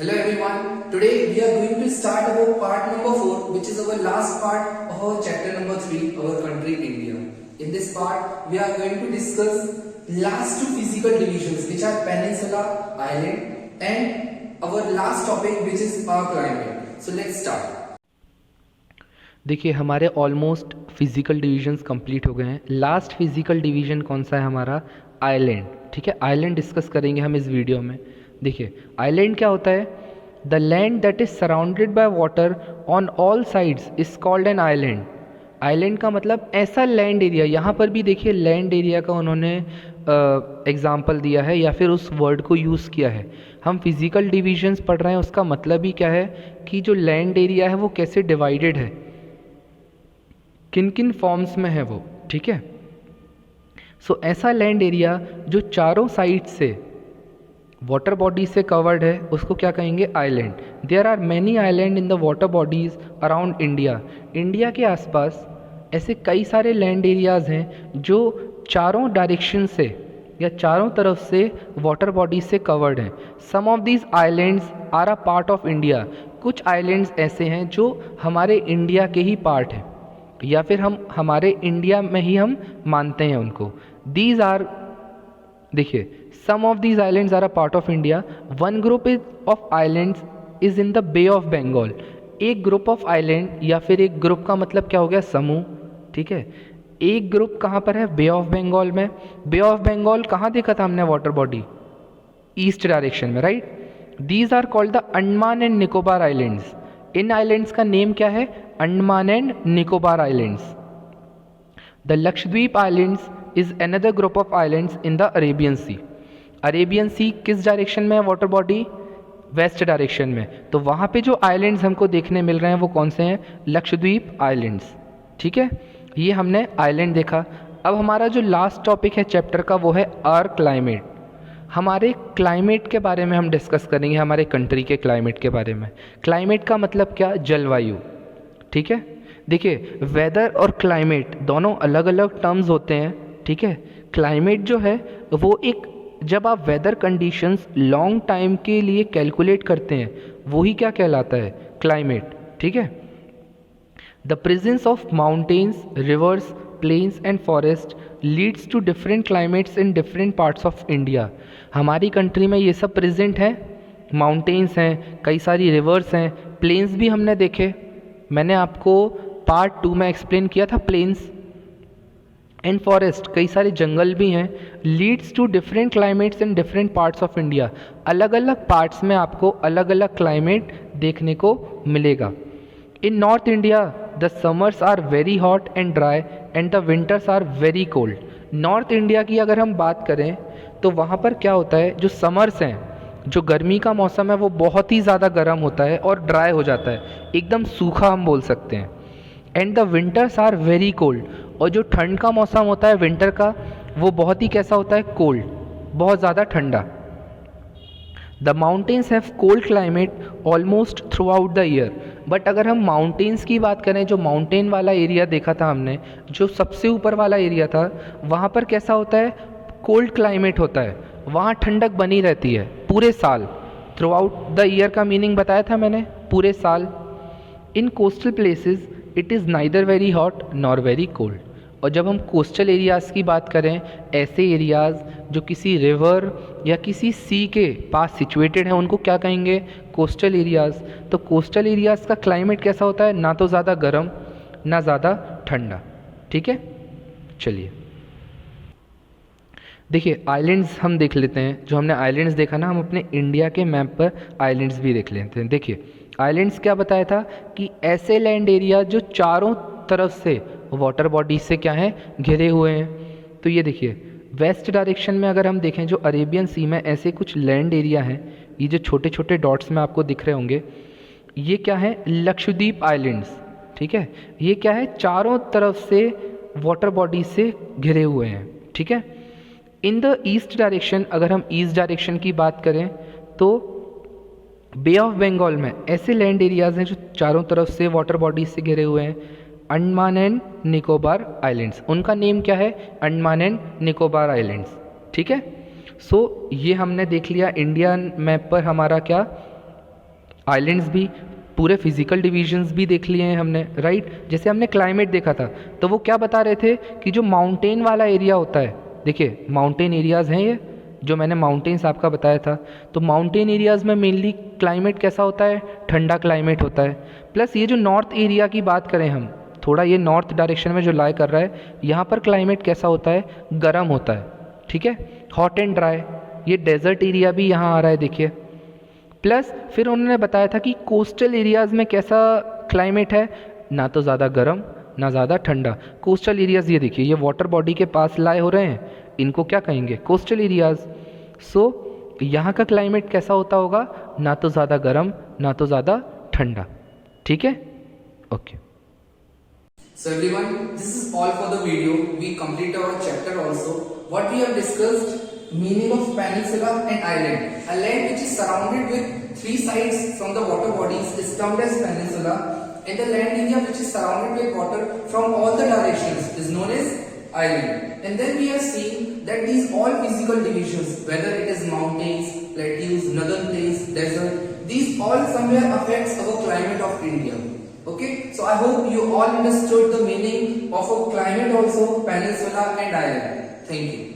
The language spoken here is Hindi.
Hello everyone, today we are going to start our part number 4, which is our last part of our chapter number 3, our country India. In this part, we are going to discuss last two physical divisions, which are peninsula, island, and our last topic, which is our climate. So let's start. देखिए हमारे ऑलमोस्ट फिजिकल डिवीजन्स कंप्लीट हो गए हैं. लास्ट फिजिकल डिवीजन कौन सा है हमारा? आइलैंड. ठीक है, आइलैंड डिस्कस करेंगे हम इस वीडियो में. देखिए आइलैंड क्या होता है? The land that is surrounded by water on all sides is called an island. Island का मतलब ऐसा लैंड एरिया. यहाँ पर भी देखिए लैंड एरिया का उन्होंने एग्जाम्पल दिया है या फिर उस वर्ड को यूज़ किया है. हम फिजिकल डिविजन्स पढ़ रहे हैं, उसका मतलब ही क्या है कि जो लैंड एरिया है वो कैसे डिवाइडेड है, किन किन फॉर्म्स में है वो. ठीक है, सो ऐसा लैंड एरिया जो चारों साइड से वाटर बॉडी से कवर्ड है उसको क्या कहेंगे? Island. There are many island in the water bodies around India. India के आसपास ऐसे कई सारे लैंड एरियाज़ हैं जो चारों डायरेक्शन से या चारों तरफ से वाटर बॉडी से कवर्ड हैं. Some of these islands are a part of India. कुछ आइलैंड्स ऐसे हैं जो हमारे इंडिया के ही पार्ट हैं या फिर हम हमारे इंडिया में ही हम मानते हैं उनको. दीज आर, देखिए some of these islands are a part of India. One group of islands is in the Bay of Bengal. एक ग्रुप ऑफ आइलैंड या फिर एक ग्रुप का मतलब क्या हो गया? समूह. ठीक है, एक ग्रुप कहाँ पर है? बे ऑफ बंगाल में. बे ऑफ बंगाल कहाँ देखा था हमने वाटर बॉडी? ईस्ट डायरेक्शन में, right. These are called the Andaman and Nicobar Islands. इन आइलैंड्स का नेम क्या है? Andaman and Nicobar Islands. The Lakshadweep islands is another group of islands in the Arabian Sea. Arabian Sea किस डायरेक्शन में है वाटर बॉडी? वेस्ट डायरेक्शन में. तो वहाँ पे जो आइलैंड्स हमको देखने मिल रहे हैं वो कौन से हैं? लक्षद्वीप आइलैंड्स. ठीक है, ये हमने आइलैंड देखा. अब हमारा जो लास्ट टॉपिक है चैप्टर का वो है आवर क्लाइमेट. हमारे क्लाइमेट के बारे में हम डिस्कस करेंगे, हमारे कंट्री के क्लाइमेट के बारे में. क्लाइमेट का मतलब क्या? जलवायु. ठीक है, देखिए वेदर और क्लाइमेट दोनों अलग अलग टर्म्स होते हैं. ठीक है, क्लाइमेट जो है वो एक, जब आप वेदर कंडीशंस लॉन्ग टाइम के लिए कैलकुलेट करते हैं वही क्या कहलाता है? क्लाइमेट. ठीक है, the presence of mountains, rivers, plains and forest leads to different climates in different parts of India. हमारी कंट्री में ये सब प्रेजेंट है. माउंटेन्स हैं, कई सारी रिवर्स हैं, प्लेन्स भी हमने देखे. मैंने आपको पार्ट 2 में एक्सप्लेन किया था प्लेन्स एंड फॉरेस्ट. कई सारे जंगल भी हैं. Leads to different climates in different parts of India. अलग अलग पार्ट्स में आपको अलग अलग क्लाइमेट देखने को मिलेगा. In North India the summers are very hot and dry and the winters are very cold. North India की अगर हम बात करें तो वहाँ पर क्या होता है? जो समर्स हैं, जो गर्मी का मौसम है वो बहुत ही ज़्यादा गर्म होता है और ड्राई हो जाता है, एकदम सूखा हम बोल सकते हैं. And the winters are very cold. और जो ठंड का मौसम होता है विंटर का, वो बहुत ही कैसा होता है? कोल्ड, बहुत ज़्यादा ठंडा. The mountains have cold climate almost through out the year. But अगर हम माउंटेन्स की बात करें, जो माउंटेन वाला एरिया देखा था हमने, जो सबसे ऊपर वाला एरिया था, वहाँ पर कैसा होता है? कोल्ड क्लाइमेट होता है. वहाँ ठंडक बनी रहती है पूरे साल. थ्रू आउट द ईयर का मीनिंग बताया था मैंने, पूरे साल. इन coastal places it is neither very hot nor very cold. और जब हम कोस्टल एरियाज़ की बात करें, ऐसे एरियाज़ जो किसी रिवर या किसी सी के पास सिचुएटेड हैं, उनको क्या कहेंगे? Coastal areas. तो कोस्टल एरियाज़ का क्लाइमेट कैसा होता है? ना तो ज़्यादा गर्म ना ज़्यादा ठंडा. ठीक है, चलिए देखिए आइलैंड्स हम देख लेते हैं. जो हमने आइलैंड्स देखा ना, हम अपने इंडिया के मैप पर आइलैंड्स भी देख लेते हैं. देखिए आइलैंड्स क्या बताया था कि ऐसे लैंड एरिया जो चारों तरफ से वाटर बॉडी से क्या है? घिरे हुए हैं. तो ये देखिए वेस्ट डायरेक्शन में अगर हम देखें, जो अरेबियन सी में ऐसे कुछ लैंड एरिया हैं, ये जो छोटे छोटे डॉट्स में आपको दिख रहे होंगे, ये क्या है? लक्षद्वीप आइलैंड्स. ठीक है, ये क्या है? चारों तरफ से वाटर बॉडी से घिरे हुए हैं. ठीक है, इन द ईस्ट डायरेक्शन, अगर हम ईस्ट डायरेक्शन की बात करें तो बे ऑफ बंगाल में ऐसे लैंड एरियाज़ हैं जो चारों तरफ से वाटर बॉडीज से घिरे हुए हैं. अंडमान एंड निकोबार आइलैंड्स, उनका नेम क्या है? Andaman and Nicobar islands. ठीक है, सो ये हमने देख लिया इंडियन मैप पर हमारा क्या आइलैंड्स भी, पूरे फिजिकल डिविजन्स भी देख लिए हैं हमने, राइट। जैसे हमने क्लाइमेट देखा था तो वो क्या बता रहे थे कि जो माउंटेन वाला एरिया होता है, देखिए माउंटेन एरियाज़ हैं ये, जो मैंने माउंटेन्स आपका बताया था, तो माउंटेन एरियाज़ में मेनली क्लाइमेट कैसा होता है, ठंडा क्लाइमेट होता है। प्लस ये जो नॉर्थ एरिया की बात करें हम, थोड़ा ये नॉर्थ डायरेक्शन में जो लाई कर रहा है, यहाँ पर क्लाइमेट कैसा होता है, गर्म होता है, ठीक है, हॉट एंड ड्राई। ये डेजर्ट एरिया भी यहाँ आ रहा है देखिए। प्लस फिर उन्होंने बताया था कि कोस्टल एरियाज़ में कैसा क्लाइमेट है, ना तो ज़्यादा गर्म ना ज़्यादा ठंडा। कोस्टल एरियाज़ ये देखिए, ये वाटर बॉडी के पास लाए हो रहे हैं, इनको क्या कहेंगे, कोस्टल एरियाज़। सो यहाँ का क्लाइमेट कैसा होता होगा, ना तो ज़्यादा गर्म ना तो ज़्यादा ठंडा, ठीक है, okay. So everyone, this is all for the video. We complete our chapter also. What we have discussed, meaning of peninsula and island. A land which is surrounded with three sides from the water bodies is termed as peninsula, and the land area which is surrounded with water from all the directions is known as island. And then we have seen that these all physical divisions, whether it is mountains, plateaus, northern plains, desert, these all somewhere affects our climate of India. Okay, so I hope you all understood the meaning of a climate also, peninsula and island. Thank you.